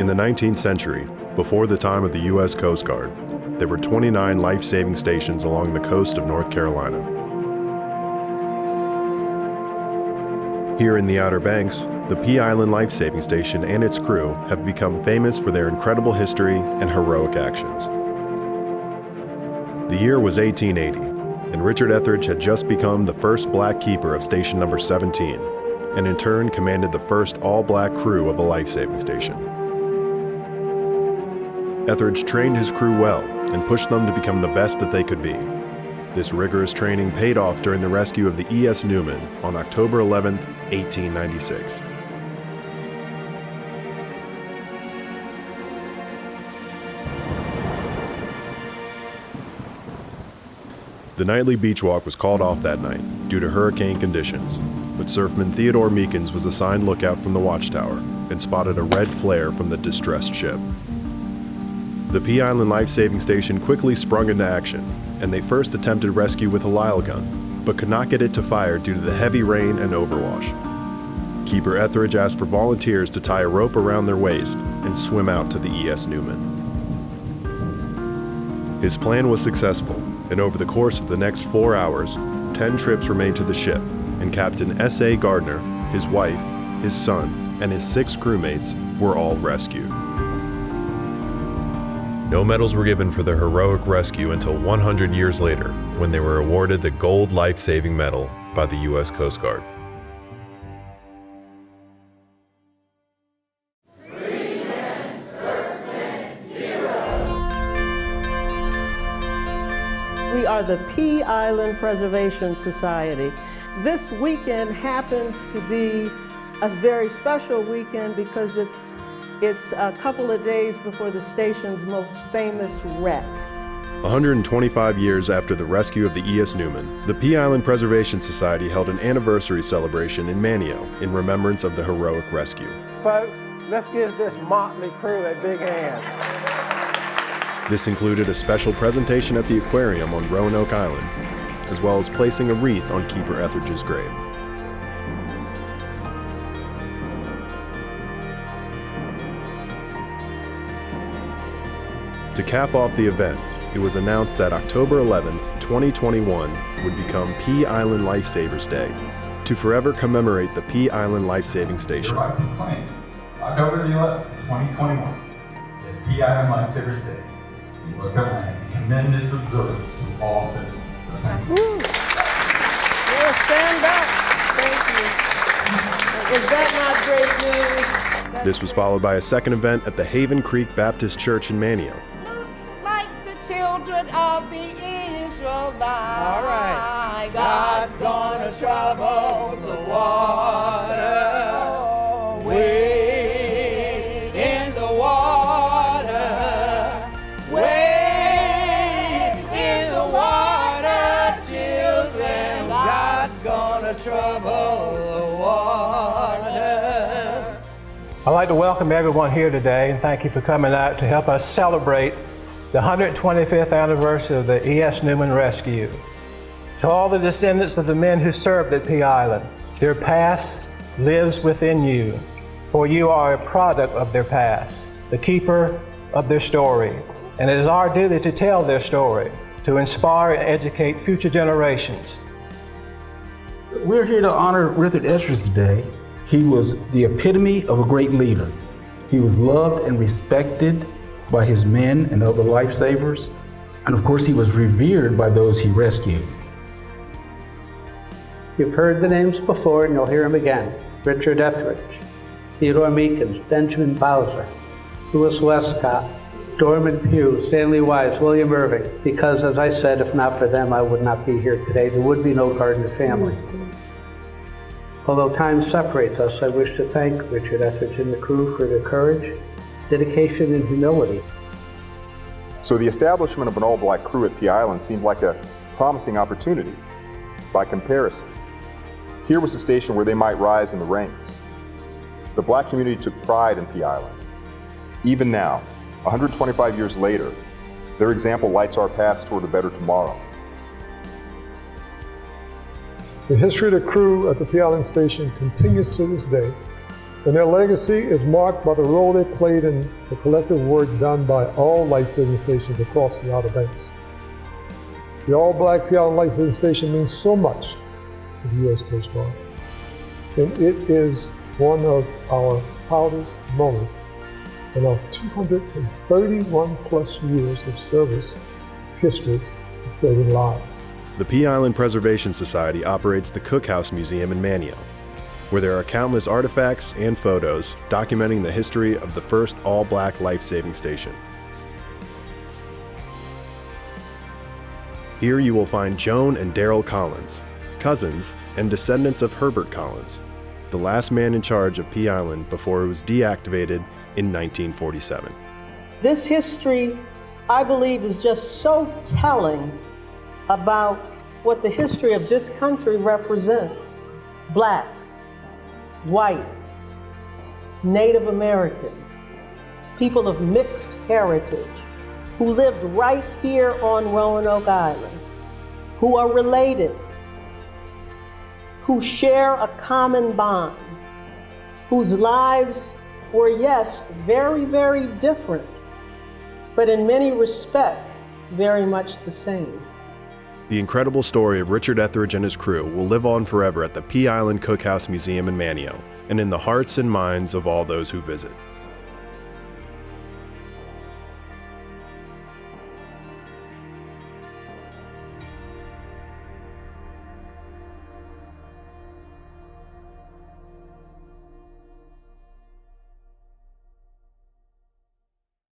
In the 19th century, before the time of the U.S. Coast Guard, there were 29 life-saving stations along the coast of North Carolina. Here in the Outer Banks, the Pea Island Life Saving Station and its crew have become famous for their incredible history and heroic actions. The year was 1880, and Richard Etheridge had just become the first black keeper of station number 17, and in turn commanded the first all-black crew of a life-saving station. Etheridge trained his crew well and pushed them to become the best that they could be. This rigorous training paid off during the rescue of the E.S. Newman on October 11, 1896. The nightly beach walk was called off that night due to hurricane conditions, but surfman Theodore Meekins was assigned lookout from the watchtower and spotted a red flare from the distressed ship. The Pea Island Life Saving Station quickly sprung into action, and they first attempted rescue with a Lyle gun, but could not get it to fire due to the heavy rain and overwash. Keeper Etheridge asked for volunteers to tie a rope around their waist and swim out to the E.S. Newman. His plan was successful, and over the course of the next 4 hours, 10 trips were made to the ship, and Captain S.A. Gardner, his wife, his son, and his 6 crewmates were all rescued. No medals were given for their heroic rescue until 100 years later, when they were awarded the Gold Life-Saving Medal by the U.S. Coast Guard. We are the Pea Island Preservation Society. This weekend happens to be a very special weekend because it's a couple of days before the station's most famous wreck. 125 years after the rescue of the E.S. Newman, the Pea Island Preservation Society held an anniversary celebration in Manteo in remembrance of the heroic rescue. Folks, let's give this motley crew a big hand. This included a special presentation at the aquarium on Roanoke Island, as well as placing a wreath on Keeper Etheridge's grave. To cap off the event, it was announced that October 11th, 2021 would become Pea Island Lifesavers Day, to forever commemorate the Pea Island Life-Saving Station. I proclaim October the 11th, 2021 is Pea Island Lifesavers Day. In North Carolina, and commend its observance to all citizens. So thank you. Yeah, stand up. Thank you. Is that not great news? This was followed by a second event at the Haven Creek Baptist Church in Manteo. Like the children of the Israelites. All right. God's gonna trouble the water. Wade in the water. Wade in the water, children. God's gonna trouble the waters. I'd like to welcome everyone here today and thank you for coming out to help us celebrate the 125th anniversary of the E.S. Newman rescue. To all the descendants of the men who served at Pea Island, their past lives within you, for you are a product of their past, the keeper of their story. And it is our duty to tell their story, to inspire and educate future generations. We're here to honor Richard Etheridge today. He was the epitome of a great leader. He was loved and respected by his men and other lifesavers. And of course, he was revered by those he rescued. You've heard the names before and you'll hear them again. Richard Etheridge, Theodore Meekins, Benjamin Bowser, Louis Westcott, Dorman Pugh, Stanley Wise, William Irving, because as I said, if not for them, I would not be here today. There would be no Gardner family. Although time separates us, I wish to thank Richard Etheridge and the crew for their courage, dedication, and humility. So the establishment of an all-black crew at Pea Island seemed like a promising opportunity. By comparison, here was a station where they might rise in the ranks. The black community took pride in Pea Island. Even now, 125 years later, their example lights our path toward a better tomorrow. The history of the crew at the Pea Island Station continues to this day, And their legacy is marked by the role they played in the collective work done by all life-saving stations across the Outer Banks. The all-black P. Island Life-Saving Station means so much to the U.S. Coast Guard, and it is one of our proudest moments in our 231 plus years of service history of saving lives. The P Island Preservation Society operates the Cookhouse Museum in Manio, where there are countless artifacts and photos documenting the history of the first all-black life-saving station. Here you will find Joan and Darrell Collins, cousins and descendants of Herbert Collins, the last man in charge of P Island before it was deactivated in 1947. This history, I believe, is just so telling about what the history of this country represents. Blacks, whites, Native Americans, people of mixed heritage, who lived right here on Roanoke Island, who are related, who share a common bond, whose lives were, yes, very, very different, but in many respects, very much the same. The incredible story of Richard Etheridge and his crew will live on forever at the P Island Cookhouse Museum in Manio, and in the hearts and minds of all those who visit.